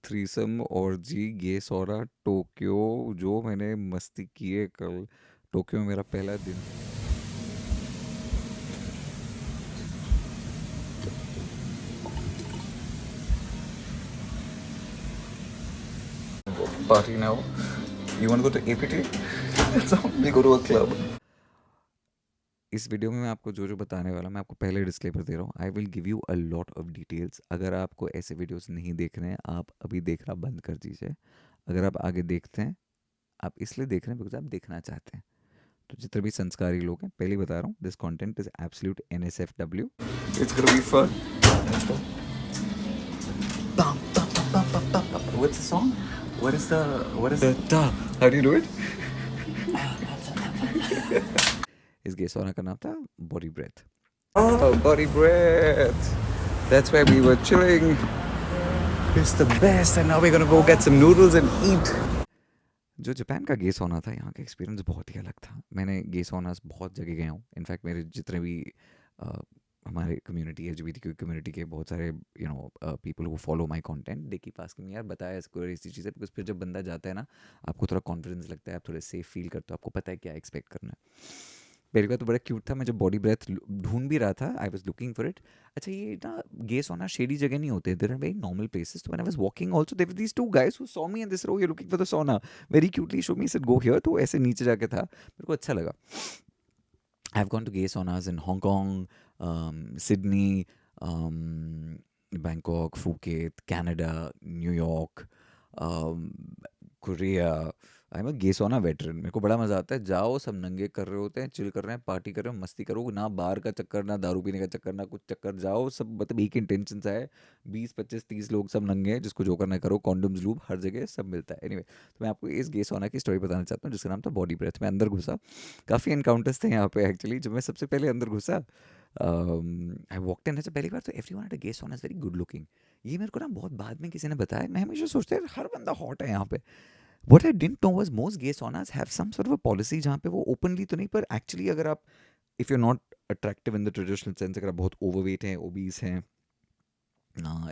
Threesome ऑर्जी गे सौरा Tokyo. जो मैंने मस्ती की है कल टोक्यो में, मेरा पहला दिन। Party now. You want to go to APT? Let's all go to a club. इस वीडियो में मैं आपको जो जो बताने वाला मैं आपको पहले डिस्क्लेमर दे रहा हूँ। I will give you a lot of details. अगर आपको ऐसे वीडियोस नहीं देखने हैं, आप अभी देखना बंद कर दीजिए। अगर आप आगे देखते हैं, आप इसलिए देख रहे हैं बिकॉज आप देखना चाहते हैं। तो जितने भी संस्कारी लोग हैं, पहले ही बता रहा हूँ, this content is absolute NSFW. It's gonna be fun. Let's go. Bum, bum, bum, bum, bum, bum, bum. What's the song? What is the da? How do you do it? इस गे सोना का नाम था body breath. Oh, body breath. That's where we were chilling. It's the best, and now we're gonna go get some noodles and eat. जो Japan का गे sauna था, यहाँ का एक्सपीरियंस बहुत ही अलग था। मैंने गे सोनास बहुत जगह गया हूँ। इनफैक्ट मेरे जितने भी हमारे कम्युनिटी LGBTQ कम्युनिटी के बहुत सारे people who follow my content, they keep asking me यार बताया इसको ऐसी चीज़ें, बिकॉज फिर जब बंदा जाता है ना, आपको थोड़ा कॉन्फिडेंस लगता है, आप थोड़े सेफ फील करते हो, आपको पता है क्या एक्सपेक्ट करना है। पहली बात तो बड़ा क्यूट था। मैं जब बॉडी ब्रेथ ढूंढ भी रहा था, I was looking for it. अच्छा, ये ना गे सोना शेडी जगह नहीं होते, there are very normal places. तो when I was walking also there were these two guys who saw me and this row you looking for the sauna very cutely show me said go here. तो ऐसे नीचे जाके था, मेरे को अच्छा लगा। I have gone to gay saunas in Hong Kong, Sydney, Bangkok, Phuket, Canada, New York, Korea. I am a gay sauna veteran. मेरे को बड़ा मज़ा आता है। जाओ, सब नंगे कर रहे होते हैं, चिल कर रहे हैं, पार्टी कर रहे हो, मस्ती करो, ना बार का चक्कर, ना दारू पीने का चक्कर, ना कुछ चक्कर। जाओ सब, मतलब एक इंटेंशन सा है। 20 25 30 लोग सब नंगे हैं, जिसको जो करना है करो, कॉन्डम्स लूब हर जगह सब मिलता है। एनीवे, तो मैं आपको इस गे सोना की स्टोरी बताना चाहता हूँ जिसका नाम था बॉडी ब्रेथ। मैं अंदर घुसा, काफ़ी इनकाउंटर्स थे यहाँ पे एक्चुअली। जब मैं सबसे पहले अंदर घुसा, आई वॉकड इन। ऐसे पहली बार तो एवरीवन एट अ गे सोना इज़ वेरी गुड लुकिंग। ये मेरे को ना बहुत बाद में किसी ने बताया। मैं हमेशा सोचता है हर बंदा हॉट है यहाँ पे। What I didn't know was most gay saunas have some sort of a policy जहाँ पे वो openly तो नहीं, पर actually अगर आप, if you're not attractive in the traditional sense, अगर आप बहुत overweight हैं, obese हैं,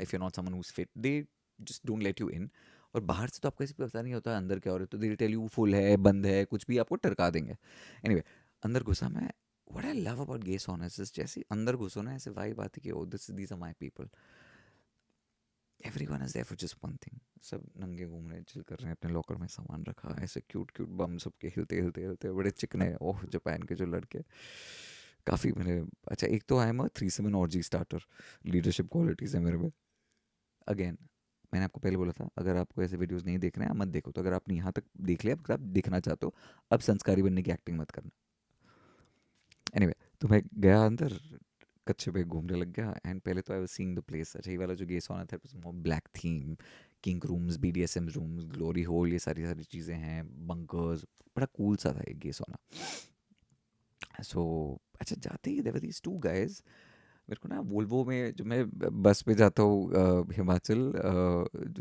if you're not someone who's fit, they just don't let you in. और बाहर से तो आपको ऐसे पता नहीं होता अंदर क्या हो रहा है, तो they'll tell you full है, बंद है, कुछ भी आपको टरका देंगे। Anyway, अंदर घुसा मैं। What I love about gay saunas is जैसे ही अंदर घुसो ना, ऐसे vibe आती है कि oh, these are my people. Everyone is there for just one thing. सब नंगे घूम रहे हैं, चिल कर रहे हैं, अपने लॉकर में सामान रखा, ऐसे क्यूट क्यूट बम सबके हिलते हिलते हिलते, बड़े चिकने। ओह, जापान के जो लड़के काफ़ी मेरे। अच्छा, एक तो I am a 3 7 orgy starter. Leadership qualities है मेरे में। अगेन, मैंने आपको पहले बोला था, अगर आपको ऐसे वीडियोस नहीं देखने हैं, आप मत देखो। तो अगर आपने यहाँ तक देख लिया, अगर आप देखना चाहते हो, अब संस्कारी बनने की एक्टिंग मत करना। एनीवे, तो मैं गया अंदर, कच्चे पे घूमने लग गया। एंड पहले तो I was seeing the place. अच्छा, ये वाला जो गे सोना था, black theme, king rooms, BDSM rooms, glory hole, ये सारी सारी चीज़ें हैं, बंकर्स। बड़ा कूल सा था एक गे सोना। सो अच्छा, जाते ही there were these two guys. मेरे को ना वोल्वो में, जब मैं बस पे जाता हूँ हिमाचल,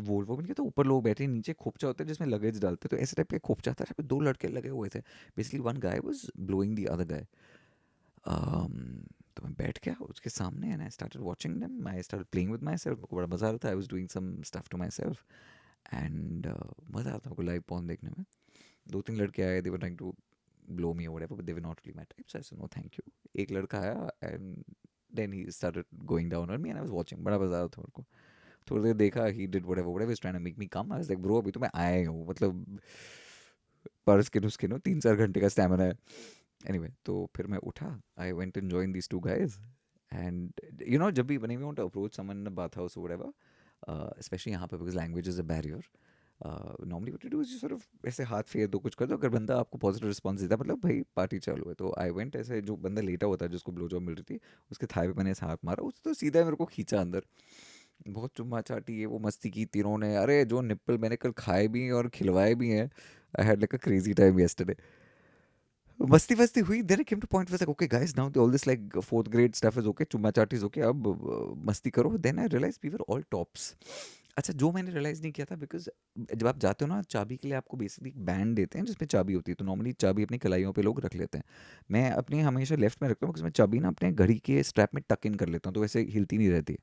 वोल्वो में क्या, तो ऊपर लोग बैठे हैं, नीचे खोपचा होता है जिसमें लगेज डालते हैं। तो ऐसे टाइप का खोपचा था, जहाँ पे 2 लड़के लगे हुए थे। Basically one guy was blowing the other guy. तो मैं बैठ गया उसके सामने, and I started watching them. I started playing with myself. मेरे को बड़ा मज़ा आ रहा था। I was doing some stuff to myself, and मज़ा आ रहा था मेरे को लाइव पॉर्न देखने में। 2 3 लड़के आए, they were trying to blow me और whatever, but they were not really my type, so I said no thank you. एक लड़का आया, and then he started going down on me, and I was watching. बड़ा मज़ा आ रहा था मेरे को। थोड़ी देर देखा, he did whatever he was trying to make me come. I was like bro, अभी तो मैं आया ही हूँ, मतलब पर स्किन उसके 3 4 घंटे का स्टैमिना है। एनीवे, तो फिर मैं उठा, I went and join these two guys. And you know, जब भी when you want to approach someone in a bathhouse or whatever, especially यहाँ पे, because language is a barrier, normally what you do is you sort of ऐसे हाथ फेर दो, कुछ कर दो। अगर बंदा आपको पॉजिटिव रिस्पॉन्स देता है, मतलब भाई पार्टी चालू है। तो आई वेंट, ऐसे जो बंदा लेटा हुआ था जिसको ब्लो जॉब मिल रही थी, उसके थाई पे मैंने ऐसे हाथ मारा, उस तो सीधा मेरे को खींचा अंदर। बहुत चुम्मा चाटी है, वो मस्ती की तीनों ने। अरे जो निप्पल मैंने कल खाए भी हैं और खिलवाए भी हैं। I had like a crazy time yesterday. मस्ती वस्ती हुई, then came to point was like okay guys, now all this like fourth grade stuff is okay, चुम्मा चाटी इज ओके, अब मस्ती करो। Then I realise we were all tops. अच्छा, जो मैंने रियलाइज नहीं किया था, बिकॉज जब आप जाते हो ना, चाबी के लिए आपको बेसिकली बैंड देते हैं जिसमें चाबी होती है। तो नॉर्मली चाबी अपनी कलाइयों पे लोग रख लेते हैं। मैं अपनी हमेशा लेफ्ट में रखता हूँ, बिकॉज मैं चाबी ना अपने घड़ी के स्ट्रैप में टक इन कर लेता हूँ, तो वैसे हिलती नहीं रहती।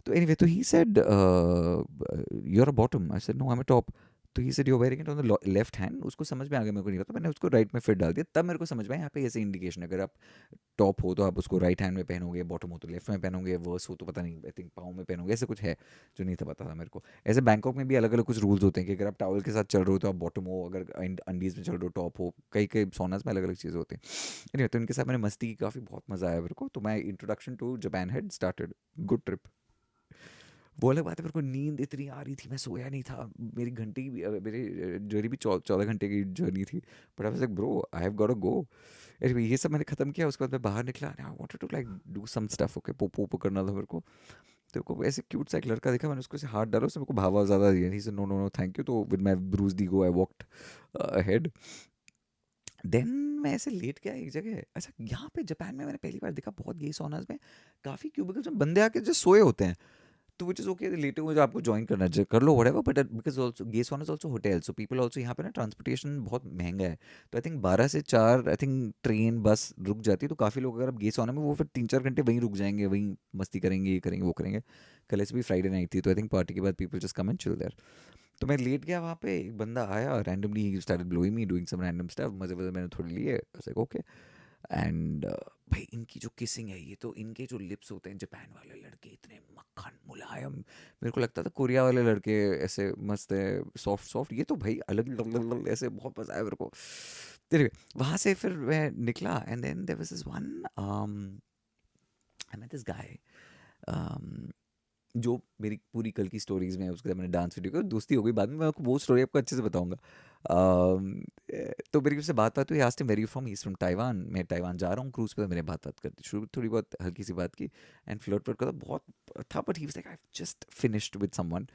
तो एनीवे, तो he said you are a bottom. I said no, I am a top. तो he said you are wearing it on the left hand. उसको समझ में आ गया, मेरे को नहीं पता, मैंने उसको राइट में फिट डाल दिया। तब मेरे को समझ में आया यहाँ पे ऐसे इंडिकेशन, अगर आप टॉप हो तो आप उसको राइट हैंड में पहनोगे, बॉटम हो तो लेफ्ट में पहनोगे, वर्स हो तो पता नहीं, आई थिंक पाँव में पहनोगे, ऐसे कुछ है जो नहीं था पता था मेरे को। ऐसे बैंकॉक में भी अलग अलग कुछ रूल्स होते हैं कि अगर आप टावल के साथ चल रहे हो तो आप बॉटम हो, अगर अंडीज में चल रहे हो टॉप हो, कई कई सोनास में अलग अलग चीज़ें होती हैं। anyway, तो इनके साथ मैंने मस्ती की, काफ़ी बहुत मज़ा आया मेरे को। तो my introduction to Japan had started. Good trip. वो अलग बात है, मेरे को नींद इतनी आ रही थी, मैं सोया नहीं था। मेरी घंटे की मेरी जर्नी भी 14 घंटे की जर्नी थी। But I was like bro, I have got to go. anyway, ये सब मैंने खत्म किया, उसके बाद मैं बाहर निकला, I wanted to like do some stuff. Okay, पोपो पोपो करना था मेरे को। तो को ऐसे क्यूट सा एक लड़का देखा, मैंने उसको ऐसे हाथ डाला, उसने मेरे को भावा ज़्यादा दिया। He said no no no thank you. तो with my bruised ego I walked ahead. Then मैं ऐसे लेट गया एक जगह। अच्छा, यहाँ पे जापान में मैंने पहली बार देखा, बहुत ये सोनाज में काफ़ी क्यूबिकल्स में बंदे आके जस्ट सोए होते हैं। तो विच इज़ ओके, लेटे हुए जो आपको ज्वाइन करना चाहिए कर लो, whatever. But because also guess one is also hotel, so people also यहाँ पे ना ट्रांसपोर्टेशन बहुत महंगा है। तो आई थिंक 12 से 4 आई थिंक ट्रेन बस रुक जाती है। तो काफ़ी लोग अगर आप गेस ऑन में, वो फिर 3-4 घंटे वहीं रुक जाएंगे, वहीं मस्ती करेंगे, ये करेंगे वो करेंगे। कल ऐसे भी फ्राइडे नाइट थी, तो आई थिंक पार्टी के बाद people just come and chill there. तो मैं लेट गया वहाँ पे, एक बंदा आया randomly, he started blowing me, doing some random stuff, मजे मजे मैंने थोड़ी लिए, ओके। एंड भाई इनकी जो किसिंग है, ये तो इनके जो लिप्स होते हैं, जापान वाले लड़के इतने मक्खन मुलायम। मेरे को लगता था कोरिया वाले लड़के ऐसे मस्त है, सॉफ्ट सॉफ्ट, ये तो भाई अलग ऐसे, बहुत मजा आया मेरे को। तेरे वहाँ से फिर मैं निकला, and then there was this one, I met this guy, जो मेरी पूरी कल की स्टोरीज में है, उसके साथ मैंने डांस वीडियो की दोस्ती हो गई। बाद में मैं आपको वो स्टोरी आपको अच्छे से बताऊंगा। तो मेरी उससे बात बात हुई, asked him where you from, he is from Taiwan. मैं ताइवान जा रहा हूँ क्रूज पे। तो मैंने बात करती शुरू, थोड़ी बहुत हल्की सी बात की, एंड फ्लर्ट वर्ट का बहुत था। But he was like, I just finished with someone.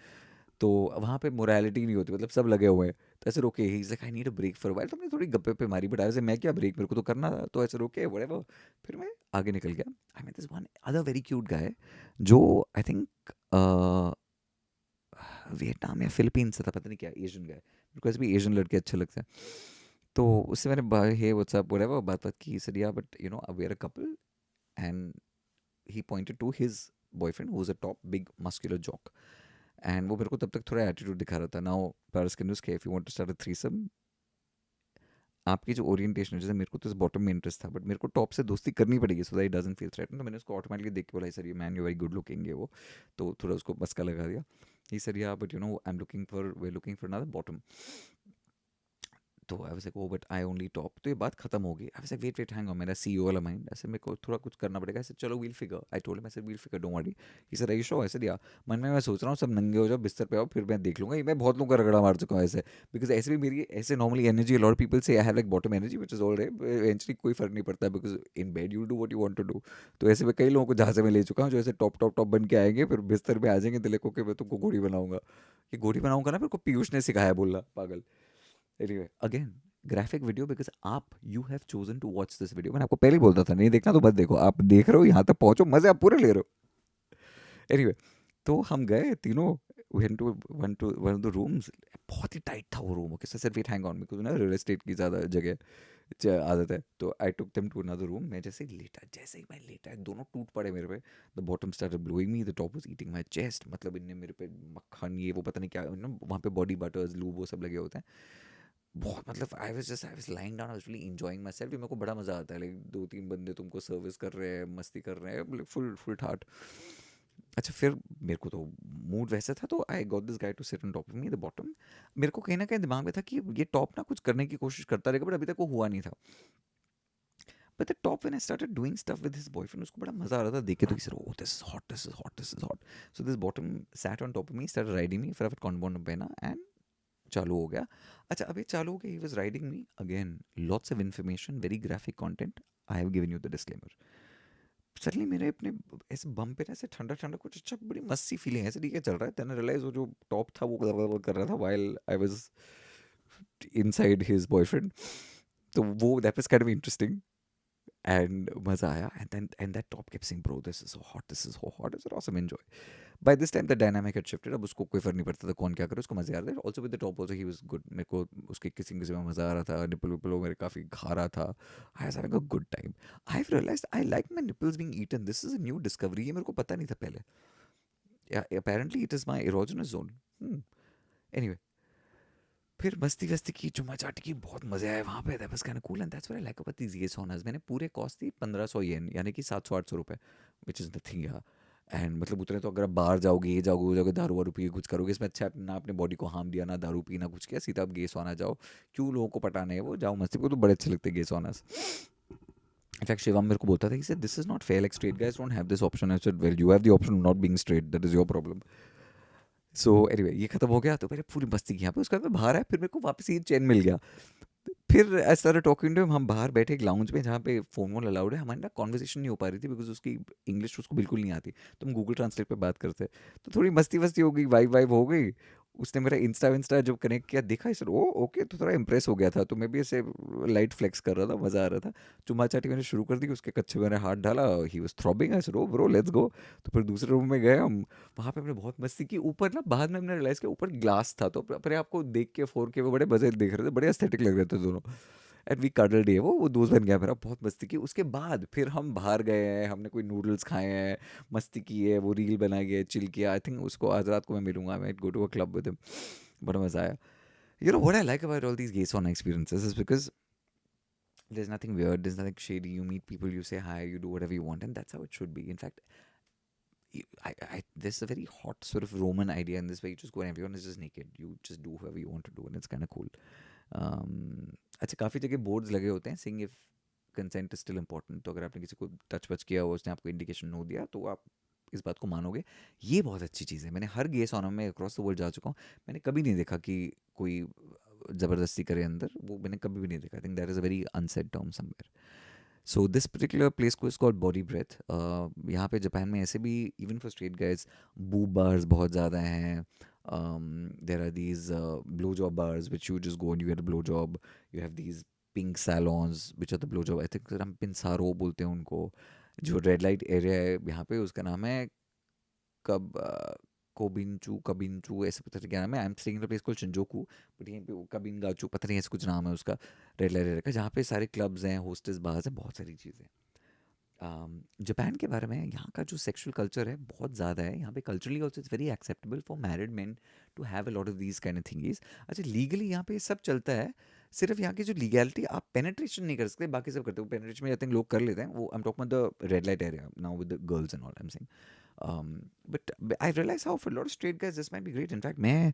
तो वहाँ पे मोरालिटी नहीं होती, मतलब सब लगे हुए हैं। तो ऐसे रोके, he is like I need a break for while. तो हमने थोड़ी गप्पे पे मारी, बट ऐसे मैं क्या ब्रेक, मेरे को तो करना था। तो ऐसे रोके व्हाटएवर, फिर मैं आगे निकल गया। I met this one other very cute guy, जो आई थिंक वियतनाम या फिलीपींस से था, पता नहीं क्या, एशियन गाय। मेरे को ऐसे भी एशियन लड़के अच्छे लगते हैं। तो उससे मैंने हे व्हाट्सअप व्हाटएवर बात बात की। सर या but you know we are a couple, and he pointed to his boyfriend who is a top big muscular jock. एंड वो मेरे को तब तक थोड़ा एटीट्यूड दिखा रहा था। नाउ पारस कैन नुस्खे, if you want to start a threesome, आपकी जो ओरिएंटेशन है, जैसे मेरे को तो इस बॉटम में इंटरेस्ट था, बट मेरे को टॉप से दोस्ती करनी पड़ेगी so that it doesn't feel threaten. तो मैंने उसको ऑटोमेटिकली देख के बोला, सर ये man you very good looking, ये वो। तो थोड़ा उसको मस्का लगा दिया। ही सर या but you know I am looking for, we looking for another bottom. तो I was like oh but I only top. तो ये बात खत्म हो गई। I was like wait wait hang on, मेरा सीईओ वाला माइंड, ऐसे मेरे को थोड़ा कुछ करना पड़ेगा। ऐसे चलो we'll figure, I told him, ऐसे we'll figure, don't worry. He said are you sure? ऐसे दिया। मन में मैं सोच रहा हूँ सब नंगे हो जाओ, बिस्तर पे आओ, फिर मैं देख लूंगा। ये मैं बहुत लोगों का रगड़ा मार चुका हूँ ऐसे, बिकॉज ऐसे भी मेरी ऐसे नॉर्मली एनर्जी, लॉट पीपल से I have like bottom energy which is all right. Eventually कोई फर्क नहीं पड़ता, because in bed you do what you want to do. तो ऐसे में कई लोगों को जहाँ से मैं ले चुका हूँ, जो ऐसे टॉप टॉप टॉप बन के आएंगे, फिर बिस्तर पे आ जाएंगे, दिले को कि मैं तुमको घोड़ी बनाऊंगा। ये घोड़ी बनाऊंगा ना, मेरे को पीयूष ने सिखाया, बोला पागल। Anyway again, graphic video, because आप, you have chosen to watch this video. मैंने आपको पहले ही बोलता था नहीं देखना तो मत देखो, आप देख रहे हो, यहाँ तक पहुंचो, मजे आप पूरे ले रहे हो। एनीवे, तो हम गए तीनों, went to one of the rooms। बहुत ही टाइट था वो room. Okay sir wait hang on, because ना रियल एस्टेट की ज़्यादा जगह आदत है। तो I took them to another room. मैं जैसे ही लेटा, जैसे ही मैं लेटा, दोनों टूट पड़े मेरे पे। The bottom started blowing me, the top was eating my chest. मतलब इनने मेरे पे मक्खन, ये वो पता नहीं क्या, वहाँ पे बॉडी बटर्स, लूब, वो सब लगे होते हैं। बहुत, मतलब I was lying down, I was really enjoying my self. मेरे को बड़ा मजा आता है, लाइक 2-3 बंदे तुमको सर्विस कर रहे हैं, मस्ती कर रहे हैं, फुल फुल ठाट। अच्छा, फिर मेरे को तो मूड वैसा था, तो I got this guy to sit on top of me the bottom. मेरे को कहीं ना कहीं दिमाग में था कि ये टॉप ना कुछ करने की कोशिश करता रहेगा, बट अभी तक वो हुआ नहीं था। But the top, when I started doing stuff with his boyfriend, उसको बड़ा मजा आ रहा था देख के। तो sir oh this is hot, this is hot, this is hot. So this bottom sat on top of me, started riding me, फटाफट कॉन्बॉन्ड पहना, एंड चालू हो गया। अच्छा, अभी चालू हो गया, he was riding me again, lots of information, very graphic content. I have given you the disclaimer. Suddenly मेरे अपने ऐसे बम पे ना ऐसे ठंडा ठंडा कुछ, अच्छा बड़ी मस्त सी फीलिंग, ऐसे ठीक है चल रहा है। देन रियलाइज वो जो टॉप था वो कर रहा था while I was inside his boyfriend. तो वो that was kind of interesting, and मजा आया। And that top kept saying bro this is so hot, this is so hot, it's awesome, enjoy. By this time the dynamic had shifted. अब उसको कोई फर्क नहीं पड़ता था कौन क्या करे, उसको मजे आ रहे थे। Also with the top also he was good. मेरे को उसके किसिंग किसी में मजा आ रहा था, निपल विपल वो मेरे काफी खा रहा था। I was having a good time. I have realised I like my nipples being eaten, this is a new discovery, ये मेरे को पता नहीं था पहले। apparently it is my erogenous zone. Anyway, फिर मस्ती वस्ती की, चुम्मा चाटी की, बहुत मज़े आए वहाँ पे. That was kind of cool, and that's what I like about these gay saunas. मैंने पूरे कॉस्ट थी 1500 येन, यानी कि 700-800 रुपए, which is nothing यहाँ. एंड मतलब उतने तो अगर आप बाहर जाओगे, ये जाओगे, वो जाओगे, दारू वारू पी के कुछ करोगे, इसमें अच्छा है ना अपने बॉडी को हार्म दिया, ना दारू पी, ना कुछ किया, सीधा आप गे सोना जाओ. क्यों लोगों को पटाने है, वो जाओ मस्ती को, तो बड़े अच्छे लगते हैं गे सोनास. इनफैक्ट शिवम मेरे को बोलता था, कि this is not fair, like straight guys don't have this option. I said well, you have the option of not being straight, that is your problem. So anyway, ये खत्म हो गया, तो मैंने पूरी मस्ती की यहाँ पे. उसके बाद मैं बाहर आया, फिर मेरे को वापस ये चैन मिल गया. फिर I started talking to him. हम बाहर बैठे एक लाउंज में, जहाँ पे फ़ोन वोन अलाउड है. हमारी ना कॉन्वर्सेशन नहीं हो पा रही थी, बिकॉज उसकी इंग्लिश उसको बिल्कुल नहीं आती. तो हम गूगल ट्रांसलेट पे बात करते. तो थोड़ी मस्ती वस्ती हो गई, वाइब वाइब हो गई. उसने मेरा इंस्टा विंस्टा जब कनेक्ट किया, देखा इसे, ओ ओके, तो थोड़ा इंप्रेस हो गया था. तो मैं भी ऐसे लाइट फ्लेक्स कर रहा था, मज़ा आ रहा था. चुम्मा चाटी मैंने शुरू कर दी, उसके कच्चे मैंने हाथ डाला. He was throbbing. I said oh bro, let's go. तो फिर दूसरे रूम में गए हम. वहाँ पे हमने बहुत मस्ती की. ऊपर ना, बाद में हमने रियलाइज़ किया, ऊपर ग्लास था, तो अपने आपको देख के 4K वो बड़े मज़े देख रहे थे, बड़े एस्थेटिक लग रहे थे दोनों. एंड वी कडल्ड डे, वो दोस्त बन गया मेरा. बहुत मस्ती की. उसके बाद फिर हम बाहर गए हैं, हमने कोई नूडल्स खाए हैं, मस्ती की है, वो रील बनाई है, चिल किया. आई थिंक उसको आज रात को मैं मिलूंगा. मैं go to a club with him. बड़ा मजा आया. You know what I like about all these gay sauna experiences is because there's nothing weird, there's nothing shady. You meet people, you say hi, you do whatever you want, and that's how it should be. In fact, there's a very hot sort of Roman idea in this, where you just go and everyone is just naked. You just do whoever you want to do, and it's kind of cool. अच्छा, काफ़ी जगह boards लगे होते हैं, sing if consent is still important. तो अगर आपने किसी को टच वच किया हो, उसने आपको इंडिकेशन नो दिया, तो आप इस बात को मानोगे. ये बहुत अच्छी चीज़ है. मैंने हर गे सौना में अक्रॉस द वर्ल्ड जा चुका हूँ. मैंने कभी नहीं देखा कि कोई ज़बरदस्ती करे अंदर. वो मैंने कभी भी नहीं देखा. I think that is a very unsaid term somewhere. So this particular place को इज कॉल्ड बॉडी ब्रेथ. यहाँ पे जापान में ऐसे भी, even for straight guys, boob bars बहुत ज़्यादा हैं. There are these blow job bars which you just go and you get a blow job. You have these pink salons which are the blow job. I think sir हम पिंसारो बोलते हैं उनको. जो red light area है यहाँ पे, उसका नाम है कब कोबिंचू, कबिंचू, ऐसे पता नहीं क्या नाम है. I am staying in a place called Shinjuku. But यहीं पे कबिनगाचू, पता नहीं ऐसे कुछ नाम है उसका, रेड लाइट एरिया का, जहाँ पे सारे क्लब्स हैं, होस्टेस बार्स हैं, बहुत सारी चीज़ें. जापान के बारे में, यहाँ का जो सेक्सुअल कल्चर है बहुत ज़्यादा है. यहाँ पे culturally also it's very acceptable for married man to have a lot of these kind of things. अच्छा, लीगली यहाँ पे सब चलता है. सिर्फ यहाँ की जो लीगैलिटी, आप पेनिट्रेशन नहीं कर सकते, बाकी सब करते हो. पेनिट्रेशन में आई थिंक लोग कर लेते हैं. वो I am talking about the red light area now with the girls and all. I am saying. But I realize how for a lot of straight guys this might be great. In fact, मैं,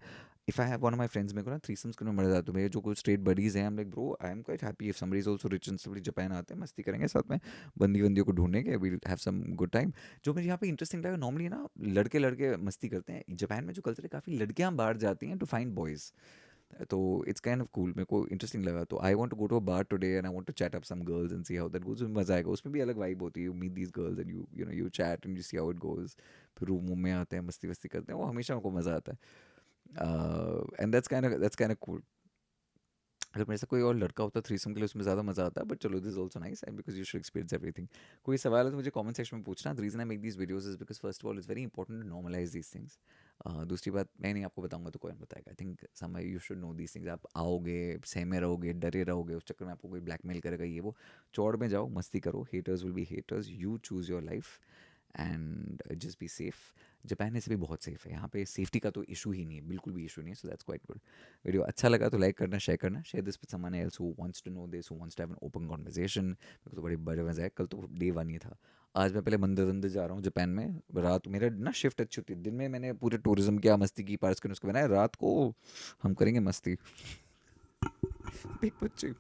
if I have one of my friends, मेरे को ना threesomes करने में मजा आता है. मेरे जो कुछ straight buddies हैं, I'm like bro, I am quite happy if somebody is also rich and somebody Japan आते हैं, मस्ती करेंगे साथ में, बंदी बंदियों को ढूंढेंगे, we'll have some good time. जो मुझे यहाँ पे इंटरेस्टिंग लगा, नॉर्मली ना लड़के लड़के मस्ती करते हैं. जापान में जो कल्चर है, काफ़ी लड़कियाँ बाहर जाती हैं टू फाइंड बॉयज़. तो इट्स काइंड ऑफ कूल, मेरे को इंटरेस्टिंग लगा. तो I want to go to a bar today and I want to chat up some girls and see how that goes. मजा आएगा. उसमें भी अलग वाइब होती है. You meet these girls and you know you chat and you see how it goes. फिर room में आते हैं, मस्ती वस्ती करते हैं. वो हमेशा उनको मज़ा आता है. And that's kind of cool. अगर मेरे साथ कोई और लड़का होता थ्रीसम के लिए, उसमें ज़्यादा मज़ा आता. बट चलो, this is also nice and because you should experience everything. कोई सवाल है तो मुझे कमेंट सेक्शन में पूछना. The reason I make these videos is because first of all it's very important to normalise these things. दूसरी बात, मैं नहीं आपको बताऊंगा तो कौन बताएगा. आई थिंक समय you should know these things. आप आओगे, सहमे रहोगे, डरे रहोगे, उस चक्कर में आपको कोई ब्लैकमेल करेगा, ये वो. चौड़ में जाओ, मस्ती करो. Haters will be haters. You choose your life and just be safe. Japan ऐसे भी बहुत सेफ है. यहाँ पे सेफ्टी का तो इशू ही नहीं है, बिल्कुल भी इशू नहीं है. So that's quite good. Video अच्छा लगा तो लाइक करना, शेयर करना. Share this with someone else who wants to know this, who wants to have an open conversation. मेरे को तो बड़े बड़े मजा है. कल तो डे वन ही था. आज मैं पहले मंदिर वंदिर जा रहा हूँ जापान में. रात मेरा ना शिफ्ट अच्छी होती है. दिन में मैंने पूरे टूरिज्म किया, मस्ती की, पार्स करने उसको बनाया. रात को हम करेंगे मस्ती. बिग बच्चे.